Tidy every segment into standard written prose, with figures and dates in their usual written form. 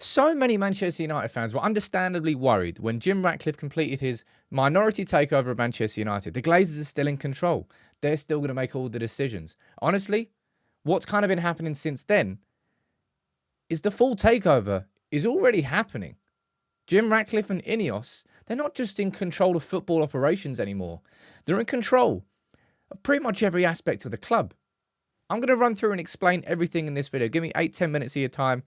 So many Manchester United fans were understandably worried when Jim Ratcliffe completed his minority takeover of Manchester United. The Glazers are still in control. They're still going to make all the decisions. Honestly, what's kind of been happening since then is the full takeover is already happening. Jim Ratcliffe and INEOS, they're not just in control of football operations anymore. They're in control of pretty much every aspect of the club. I'm going to run through and explain everything in this video. Give me 8-10 minutes of your time,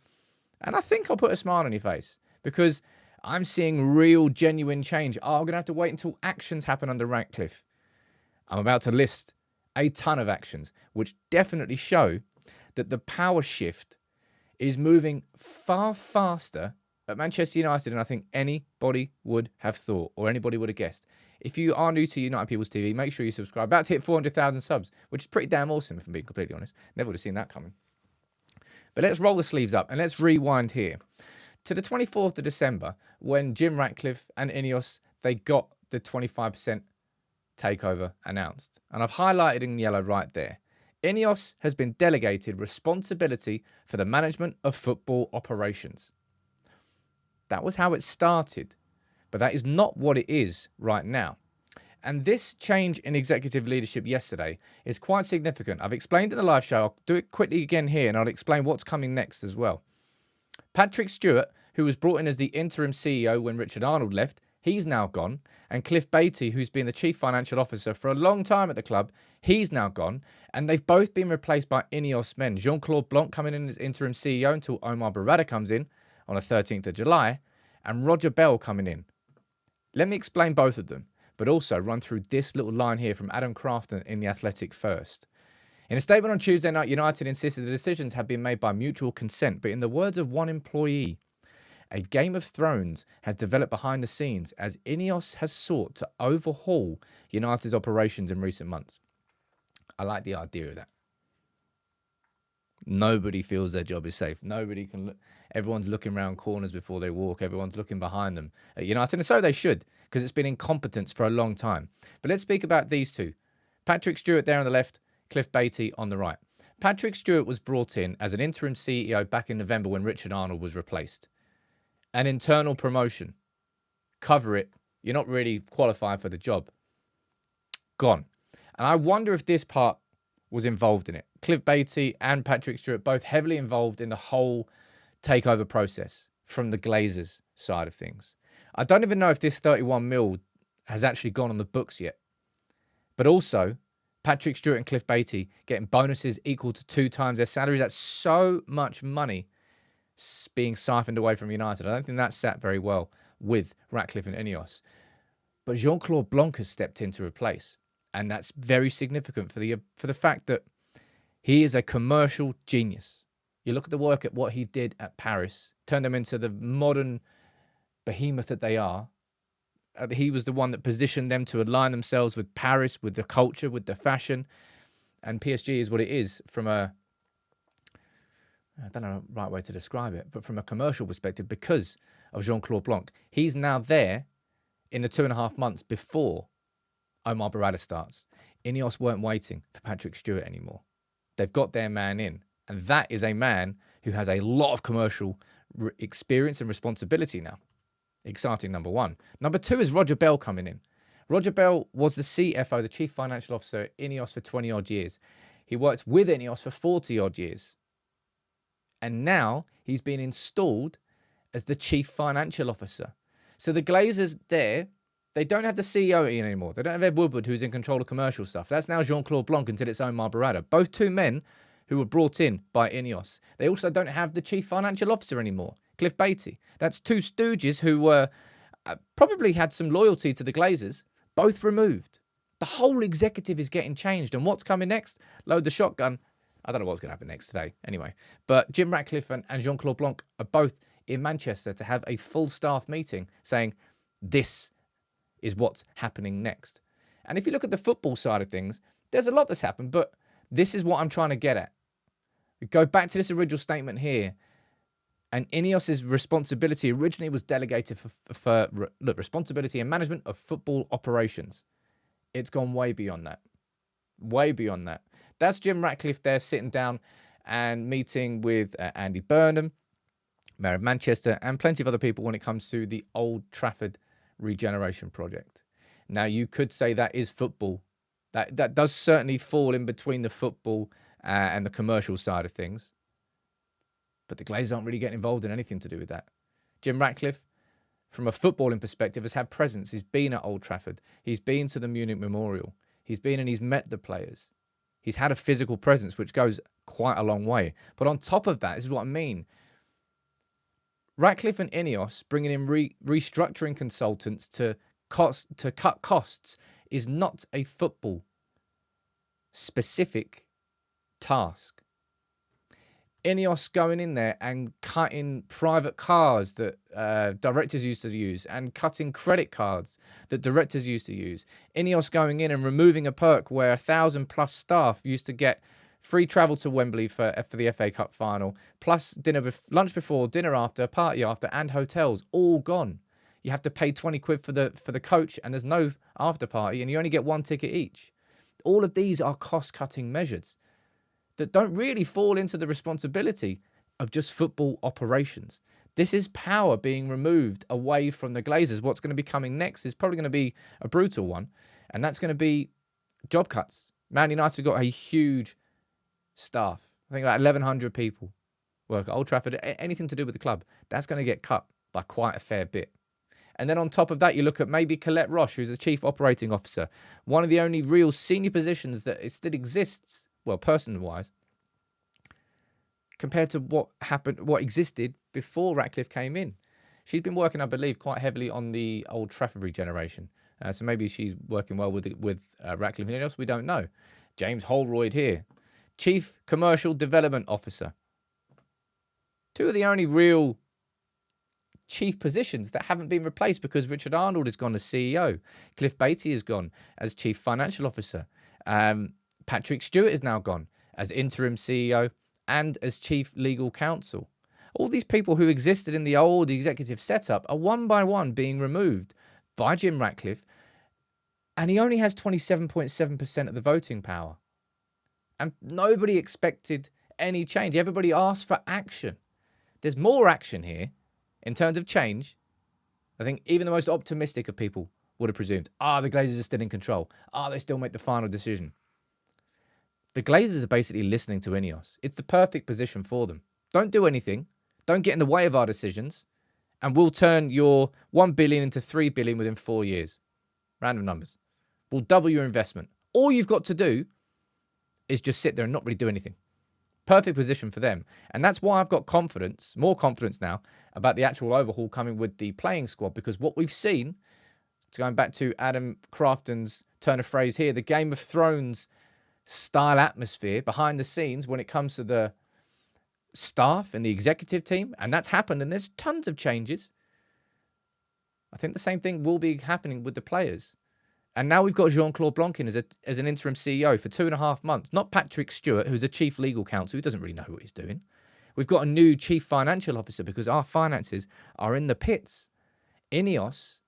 and I think I'll put a smile on your face because I'm seeing real, genuine change. I'm going to have to wait until actions happen under Ratcliffe. I'm about to list a ton of actions which definitely show that the power shift is moving far faster at Manchester United than I think anybody would have thought or anybody would have guessed. If you are new to United People's TV, make sure you subscribe. About to hit 400,000 subs, which is pretty damn awesome, if I'm being completely honest. Never would have seen that coming. But let's roll the sleeves up and let's rewind here to the 24th of December when Jim Ratcliffe and INEOS, they got the 25% takeover announced. And I've highlighted in yellow right there. INEOS has been delegated responsibility for the management of football operations. That was how it started, but that is not what it is right now. And this change in executive leadership yesterday is quite significant. I've explained in the live show. I'll do it quickly again here, and I'll explain what's coming next as well. Patrick Stewart, who was brought in as the interim CEO when Richard Arnold left, he's now gone. And Cliff Batty, who's been the chief financial officer for a long time at the club, he's now gone. And they've both been replaced by INEOS men. Jean-Claude Blanc coming in as interim CEO until Omar Barada comes in on the 13th of July, and Roger Bell coming in. Let me explain both of them, but also run through this little line here from Adam Crafton in The Athletic first. In a statement on Tuesday night, United insisted the decisions had been made by mutual consent, but in the words of one employee, a Game of Thrones has developed behind the scenes as INEOS has sought to overhaul United's operations in recent months. I like the idea of that. Nobody feels their job is safe. Nobody can look. Everyone's looking around corners before they walk. Everyone's looking behind them at United. And so they should, because it's been incompetence for a long time. But let's speak about these two. Patrick Stewart there on the left, Cliff Batty on the right. Patrick Stewart was brought in as an interim CEO back in November when Richard Arnold was replaced. An internal promotion. Cover it. You're not really qualified for the job. Gone. And I wonder if this part was involved in it. Cliff Batty and Patrick Stewart both heavily involved in the whole takeover process from the Glazers side of things. I don't even know if this 31 mil has actually gone on the books yet. But also, Patrick Stewart and Cliff Batty getting bonuses equal to 2 times their salaries. That's so much money being siphoned away from United. I don't think that sat very well with Ratcliffe and INEOS. But Jean-Claude Blanc has stepped in to replace. And that's very significant for the fact that he is a commercial genius. You look at the work at what he did at Paris, turned them into the modern behemoth that they are. He was the one that positioned them to align themselves with Paris, with the culture, with the fashion. And PSG is what it is from a, I don't know the right way to describe it, but from a commercial perspective because of Jean-Claude Blanc. He's now there in the 2.5 months before Omar Barada starts. INEOS weren't waiting for Patrick Stewart anymore. They've got their man in. And that is a man who has a lot of commercial experience and responsibility now. Exciting, number one. Number two is Roger Bell coming in. Roger Bell was the CFO, the Chief Financial Officer at INEOS for 20-odd years. He worked with INEOS for 40-odd years. And now he's been installed as the Chief Financial Officer. So the Glazers there, they don't have the CEO in anymore. They don't have Ed Woodward, who's in control of commercial stuff. That's now Jean-Claude Blanc until it's Omar Barada. Both two men who were brought in by INEOS. They also don't have the Chief Financial Officer anymore, Cliff Batty. That's two stooges who were probably had some loyalty to the Glazers, both removed. The whole executive is getting changed. And what's coming next? Load the shotgun. I don't know what's going to happen next today. Anyway, but Jim Ratcliffe and Jean-Claude Blanc are both in Manchester to have a full staff meeting saying this is what's happening next. And if you look at the football side of things, there's a lot that's happened, but this is what I'm trying to get at. Go back to this original statement here. And INEOS's responsibility originally was delegated for responsibility and management of football operations. It's gone way beyond that. Way beyond that. That's Jim Ratcliffe there sitting down and meeting with Andy Burnham, Mayor of Manchester, and plenty of other people when it comes to the Old Trafford regeneration project. Now, you could say that is football. That does certainly fall in between the football and the commercial side of things. But the Glazers aren't really getting involved in anything to do with that. Jim Ratcliffe, from a footballing perspective, has had presence. He's been at Old Trafford. He's been to the Munich Memorial. He's been and he's met the players. He's had a physical presence, which goes quite a long way. But on top of that, this is what I mean. Ratcliffe and INEOS bringing in restructuring consultants to cut costs is not a football specific task. INEOS going in there and cutting private cars that directors used to use and cutting credit cards that directors used to use. INEOS going in and removing a perk where 1,000+ staff used to get free travel to Wembley for the FA Cup final, plus lunch before, dinner after, party after, and hotels, all gone. You have to pay 20 quid for the coach, and there's no after party, and you only get one ticket each. All of these are cost-cutting measures that don't really fall into the responsibility of just football operations. This is power being removed away from the Glazers. What's going to be coming next is probably going to be a brutal one, and that's going to be job cuts. Man United got a huge staff. I think about 1,100 people work at Old Trafford. Anything to do with the club, that's going to get cut by quite a fair bit. And then on top of that, you look at maybe Colette Roche, who's the Chief Operating Officer, one of the only real senior positions that still exists, well, person-wise, compared to what existed before Ratcliffe came in. She's been working, I believe, quite heavily on the Old Trafford regeneration. So maybe she's working well with Ratcliffe. Anything else? We don't know. James Holroyd here, Chief Commercial Development Officer. Two of the only real chief positions that haven't been replaced because Richard Arnold has gone as CEO. Cliff Batty has gone as Chief Financial Officer. Patrick Stewart is now gone as interim CEO and as Chief Legal Counsel. All these people who existed in the old executive setup are one by one being removed by Jim Ratcliffe, and he only has 27.7% of the voting power. And nobody expected any change. Everybody asked for action. There's more action here in terms of change. I think even the most optimistic of people would have presumed, the Glazers are still in control. They still make the final decision. The Glazers are basically listening to INEOS. It's the perfect position for them. Don't do anything. Don't get in the way of our decisions. And we'll turn your 1 billion into 3 billion within 4 years. Random numbers. We'll double your investment. All you've got to do is just sit there and not really do anything. Perfect position for them. And that's why I've got confidence, more confidence now, about the actual overhaul coming with the playing squad. Because what we've seen, going back to Adam Crafton's turn of phrase here, the Game of Thrones style atmosphere behind the scenes when it comes to the staff and the executive team, and that's happened, and there's tons of changes. I think the same thing will be happening with the players. And now we've got Jean-Claude Blanquin as an interim CEO for 2.5 months, not Patrick Stewart, who's a chief legal counsel who doesn't really know what he's doing. We've got a new chief financial officer because our finances are in the pits. INEOS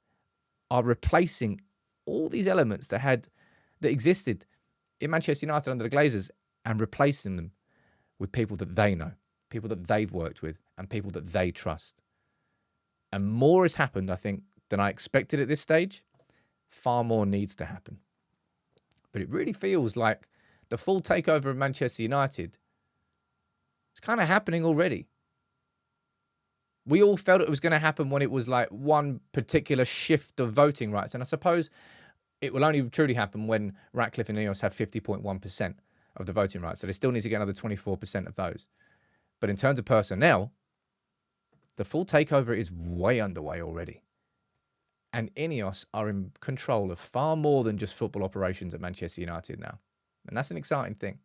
are replacing all these elements that existed in Manchester United under the Glazers and replacing them with people that they know, people that they've worked with, and people that they trust. And more has happened, I think, than I expected at this stage. Far more needs to happen. But it really feels like the full takeover of Manchester United is kind of happening already. We all felt it was going to happen when it was like one particular shift of voting rights. And I suppose it will only truly happen when Ratcliffe and INEOS have 50.1% of the voting rights. So they still need to get another 24% of those. But in terms of personnel, the full takeover is way underway already. And INEOS are in control of far more than just football operations at Manchester United now. And that's an exciting thing.